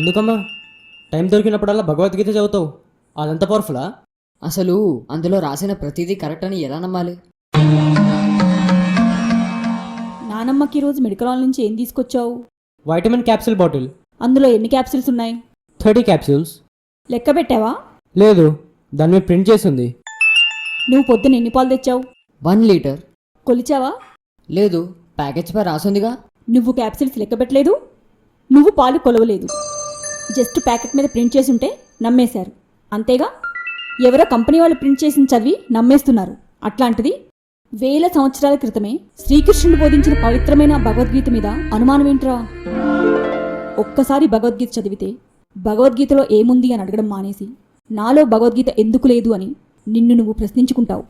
ఎందుకమ్మా టైం దొరికినప్పుడల్లా భగవద్గీత చదువుతావు? అదంత పవర్ఫులా? అసలు అందులో రాసిన ప్రతిదీ కరెక్ట్ అని ఎలా నమ్మాలి? నానమ్మకి ఈరోజు మెడికల్ హాల్ నుంచి ఏం తీసుకొచ్చావు? Vitamin capsule bottle. అందులో ఎన్ని క్యాప్సిల్స్ ఉన్నాయి? 30 క్యాప్సూల్స్. లెక్క పెట్టావా? లేదు, దాని మీద ప్రింట్ చేసింది. నువ్వు పొద్దున ఎన్ని పాలు తెచ్చావు? 1 లీటర్. కొలిచావా? లేదు, ప్యాకెజ్ పై రాసుందిగా. నువ్వు క్యాప్సిల్స్ లెక్క పెట్టలేదు, నువ్వు పాలు కొలవలేదు. జస్ట్ ప్యాకెట్ మీద ప్రింట్ చేసి ఉంటే నమ్మేశారు అంతేగా. ఎవరో కంపెనీ వాళ్ళు ప్రింట్ చేసిన చదివి నమ్మేస్తున్నారు. అట్లాంటిది వేల సంవత్సరాల క్రితమే శ్రీకృష్ణుడు బోధించిన పవిత్రమైన భగవద్గీత మీద అనుమానం ఏంట్రా? ఒక్కసారి భగవద్గీత చదివితే భగవద్గీతలో ఏముంది అని అడగడం మానేసి నాలో భగవద్గీత ఎందుకు లేదు అని నిన్ను నువ్వు ప్రశ్నించుకుంటావు.